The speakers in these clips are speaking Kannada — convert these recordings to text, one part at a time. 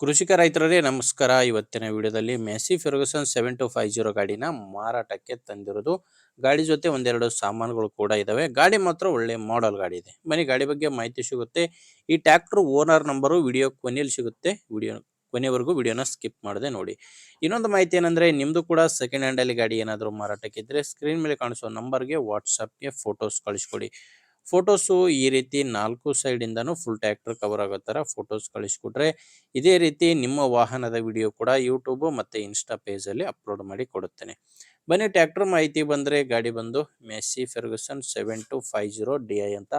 ಕೃಷಿಕ ರೈತರೇ ನಮಸ್ಕಾರ. ಇವತ್ತಿನ ವಿಡಿಯೋದಲ್ಲಿ ಮೆಸ್ಸಿ ಫೆರ್ಗುಸನ್ 7250 ಗಾಡಿನ ಮಾರಾಟಕ್ಕೆ ತಂದಿರೋದು. ಗಾಡಿ ಜೊತೆ ಒಂದೆರಡು ಸಾಮಾನುಗಳು ಕೂಡ ಇದಾವೆ. ಗಾಡಿ ಮಾತ್ರ ಒಳ್ಳೆ ಮಾಡೆಲ್ ಗಾಡಿ ಇದೆ. ಬನ್ನಿ ಗಾಡಿ ಬಗ್ಗೆ ಮಾಹಿತಿ ಸಿಗುತ್ತೆ. ಈ ಟ್ರ್ಯಾಕ್ಟರ್ ಓನರ್ ನಂಬರು ವಿಡಿಯೋ ಕೊನೆಯಲ್ಲಿ ಸಿಗುತ್ತೆ. ಕೊನೆವರೆಗೂ ವಿಡಿಯೋನ ಸ್ಕಿಪ್ ಮಾಡದೆ ನೋಡಿ. ಇನ್ನೊಂದು ಮಾಹಿತಿ ಏನಂದ್ರೆ, ನಿಮ್ದು ಕೂಡ ಸೆಕೆಂಡ್ ಹ್ಯಾಂಡ್ ಅಲ್ಲಿ ಗಾಡಿ ಏನಾದರೂ ಮಾರಾಟಕ್ಕಿದ್ರೆ ಸ್ಕ್ರೀನ್ ಮೇಲೆ ಕಾಣಿಸೋ ನಂಬರ್ಗೆ ವಾಟ್ಸಪ್ಗೆ ಫೋಟೋಸ್ ಕಳಿಸ್ಕೊಡಿ. ಫೋಟೋಸು ಈ ರೀತಿ 4 ಸೈಡ್ ಇಂದಾನು ಫುಲ್ ಟ್ರ್ಯಾಕ್ಟರ್ ಕವರ್ ಆಗೋ ತರ ಫೋಟೋಸ್ ಕಳಿಸ್ಕೊಟ್ರೆ, ಇದೇ ರೀತಿ ನಿಮ್ಮ ವಾಹನದ ವಿಡಿಯೋ ಕೂಡ ಯೂಟ್ಯೂಬ್ ಮತ್ತೆ ಇನ್ಸ್ಟಾ ಪೇಜ್ ಅಲ್ಲಿ ಅಪ್ಲೋಡ್ ಮಾಡಿ ಕೊಡುತ್ತೇನೆ. ಬನ್ನಿ ಟ್ರ್ಯಾಕ್ಟರ್ ಮಾಹಿತಿ ಬಂದ್ರೆ, ಗಾಡಿ ಬಂದು ಮೆಸ್ಸಿ ಫೆರ್ಗುಸನ್ 7250 DI ಅಂತ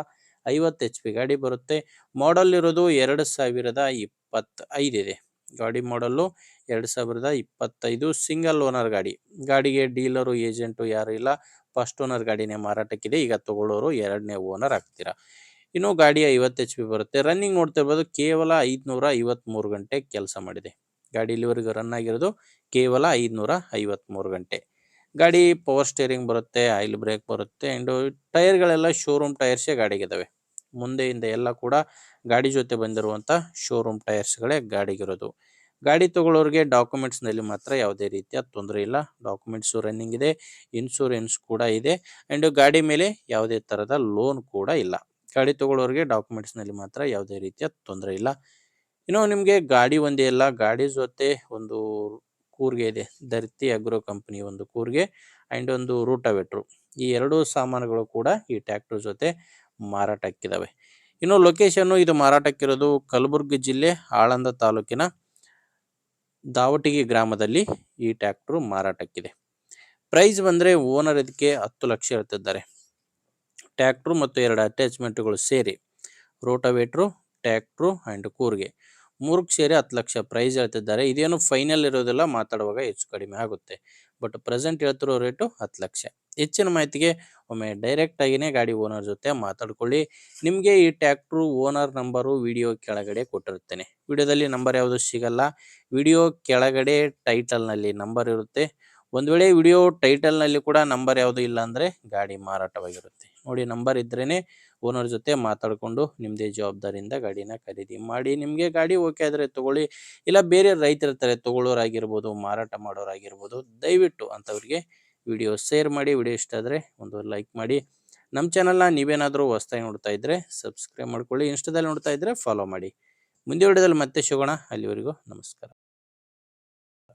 50 HP ಗಾಡಿ ಬರುತ್ತೆ. ಮಾಡೆಲ್ ಇರೋದು 2025 ಇದೆ. ಗಾಡಿ ಮಾಡಲು 2025 ಸಿಂಗಲ್ ಓನರ್ ಗಾಡಿ. ಗಾಡಿಗೆ ಡೀಲರು ಏಜೆಂಟು ಯಾರು ಇಲ್ಲ. ಫಸ್ಟ್ ಓನರ್ ಗಾಡಿನೇ ಮಾರಾಟಕ್ಕಿದೆ. ಈಗ ತಗೊಳ್ಳೋರು ಎರಡನೇ ಓನರ್ ಆಗ್ತೀರಾ. ಇನ್ನು ಗಾಡಿ 50 HP ಬರುತ್ತೆ. ರನ್ನಿಂಗ್ ನೋಡ್ತಾ ಇರ್ಬೋದು, ಕೇವಲ 553 ಗಂಟೆ ಕೆಲಸ ಮಾಡಿದೆ. ಗಾಡಿ ಇಲ್ಲಿವರೆಗೂ ರನ್ ಆಗಿರೋದು ಕೇವಲ 553 ಗಂಟೆ. ಗಾಡಿ ಪವರ್ ಸ್ಟೇರಿಂಗ್ ಬರುತ್ತೆ, ಆಯಿಲ್ ಬ್ರೇಕ್ ಬರುತ್ತೆ. ಆ್ಯಂಡ್ ಟೈರ್ಗಳೆಲ್ಲ ಶೋರೂಮ್ ಟೈರ್ಸೇ ಗಾಡಿಗಿದ್ದಾವೆ. ಮುಂದೆಯಿಂದ ಎಲ್ಲ ಕೂಡ ಗಾಡಿ ಜೊತೆ ಬಂದಿರುವಂಥ ಶೋರೂಮ್ ಟೈರ್ಸ್ಗಳೇ ಗಾಡಿಗಿರೋದು. ಗಾಡಿ ತಗೊಳ್ಳೋರಿಗೆ ಡಾಕ್ಯುಮೆಂಟ್ಸ್ನಲ್ಲಿ ಮಾತ್ರ ಯಾವುದೇ ರೀತಿಯ ತೊಂದರೆ ಇಲ್ಲ. ಡಾಕ್ಯುಮೆಂಟ್ಸು ರನ್ನಿಂಗ್ ಇದೆ, ಇನ್ಶೂರೆನ್ಸ್ ಕೂಡ ಇದೆ. ಆ್ಯಂಡ್ ಗಾಡಿ ಮೇಲೆ ಯಾವುದೇ ಥರದ ಲೋನ್ ಕೂಡ ಇಲ್ಲ. ಗಾಡಿ ತಗೊಳ್ಳೋರಿಗೆ ಡಾಕ್ಯುಮೆಂಟ್ಸ್ನಲ್ಲಿ ಮಾತ್ರ ಯಾವುದೇ ರೀತಿಯ ತೊಂದರೆ ಇಲ್ಲ. ಇನ್ನು ನಿಮಗೆ ಗಾಡಿ ಒಂದೇ ಅಲ್ಲ, ಗಾಡಿ ಜೊತೆ ಒಂದು ಕೂರ್ಗೆ ಇದೆ, ಧರ್ತಿ ಅಗ್ರೋ ಕಂಪನಿ ಒಂದು ಕೂರ್ಗೆ ಆ್ಯಂಡ್ ಒಂದು ರೂಟಾವೆಟ್ರು. ಈ ಎರಡೂ ಸಾಮಾನುಗಳು ಕೂಡ ಈ ಟ್ರ್ಯಾಕ್ಟರ್ ಜೊತೆ ಮಾರಾಟಕ್ಕಿದ್ದಾವೆ. ಇನ್ನು ಲೊಕೇಶನ್ನು ಇದು ಮಾರಾಟಕ್ಕಿರೋದು ಕಲಬುರಗಿ ಜಿಲ್ಲೆ ಆಳಂದ ತಾಲೂಕಿನ ದಾವಟಗಿ ಗ್ರಾಮದಲ್ಲಿ ಈ ಟ್ರ್ಯಾಕ್ಟರ್ ಮಾರಾಟಕ್ಕಿದೆ. ಪ್ರೈಸ್ ಬಂದರೆ ಓನರ್ ಇದಕ್ಕೆ 10 ಲಕ್ಷ ಹೇಳ್ತಿದ್ದಾರೆ. ಟ್ರ್ಯಾಕ್ಟ್ರು ಮತ್ತು 2 ಅಟ್ಯಾಚ್ಮೆಂಟ್ಗಳು ಸೇರಿ, ರೋಟಾವೇಟ್ರು, ಟ್ರ್ಯಾಕ್ಟ್ರು ಆ್ಯಂಡ್ ಕೂರ್ಗೆ 3ಕ್ಕೆ ಸೇರಿ 10 ಲಕ್ಷ ಪ್ರೈಸ್ ಹೇಳ್ತಿದ್ದಾರೆ. ಇದೇನು ಫೈನಲ್ ಇರೋದಿಲ್ಲ, ಮಾತಾಡುವಾಗ ಹೆಚ್ಚು ಕಡಿಮೆ ಆಗುತ್ತೆ. ಬಟ್ ಪ್ರೆಸೆಂಟ್ ಹೇಳ್ತಿರೋ ರೇಟು 10 ಲಕ್ಷ. ಹೆಚ್ಚಿನ ಮಾಹಿತಿಗೆ ಒಮ್ಮೆ ಡೈರೆಕ್ಟ್ ಆಗಿನೇ ಗಾಡಿ ಓನರ್ ಜೊತೆ ಮಾತಾಡ್ಕೊಳ್ಳಿ. ನಿಮಗೆ ಈ ಟ್ರ್ಯಾಕ್ಟ್ರು ಓನರ್ ನಂಬರು ವಿಡಿಯೋ ಕೆಳಗಡೆ ಕೊಟ್ಟಿರ್ತೇನೆ. ವಿಡಿಯೋದಲ್ಲಿ ನಂಬರ್ ಯಾವುದು ಸಿಗಲ್ಲ. ವಿಡಿಯೋ ಕೆಳಗಡೆ ಟೈಟಲ್ನಲ್ಲಿ ನಂಬರ್ ಇರುತ್ತೆ. ಒಂದು ವೇಳೆ ವಿಡಿಯೋ ಟೈಟಲ್ನಲ್ಲಿ ಕೂಡ ನಂಬರ್ ಯಾವುದು ಇಲ್ಲ ಅಂದರೆ ಗಾಡಿ ಮಾರಾಟವಾಗಿರುತ್ತೆ. ನೋಡಿ, ನಂಬರ್ ಇದ್ರೇ ಓನರ್ ಜೊತೆ ಮಾತಾಡಿಕೊಂಡು ನಿಮ್ಮದೇ ಜವಾಬ್ದಾರಿಯಿಂದ ಗಾಡಿನ ಖರೀದಿ ಮಾಡಿ. ನಿಮಗೆ ಗಾಡಿ ಓಕೆ ಆದರೆ ತೊಗೊಳ್ಳಿ. ಇಲ್ಲ ಬೇರೆ ರೈತರಿರ್ತಾರೆ, ತೊಗೊಳ್ಳೋರಾಗಿರ್ಬೋದು, ಮಾರಾಟ ಮಾಡೋರಾಗಿರ್ಬೋದು, ದಯವಿಟ್ಟು ಅಂಥವ್ರಿಗೆ ವಿಡಿಯೋ ಶೇರ್ ಮಾಡಿ. ವಿಡಿಯೋ ಇಷ್ಟ ಆದರೆ ಒಂದು ಲೈಕ್ ಮಾಡಿ. ನಮ್ಮ ಚಾನಲ್ನ ನೀವೇನಾದರೂ ಹೊಸ್ದಾಗಿ ನೋಡ್ತಾ ಇದ್ದರೆ ಸಬ್ಸ್ಕ್ರೈಬ್ ಮಾಡ್ಕೊಳ್ಳಿ. ಇನ್ಸ್ಟಾದಲ್ಲಿ ನೋಡ್ತಾ ಇದ್ದರೆ ಫಾಲೋ ಮಾಡಿ. ಮುಂದೆ ವಿಡಿಯೋದಲ್ಲಿ ಮತ್ತೆ ಸಿಗೋಣ. ಅಲ್ಲಿವರೆಗೂ ನಮಸ್ಕಾರ.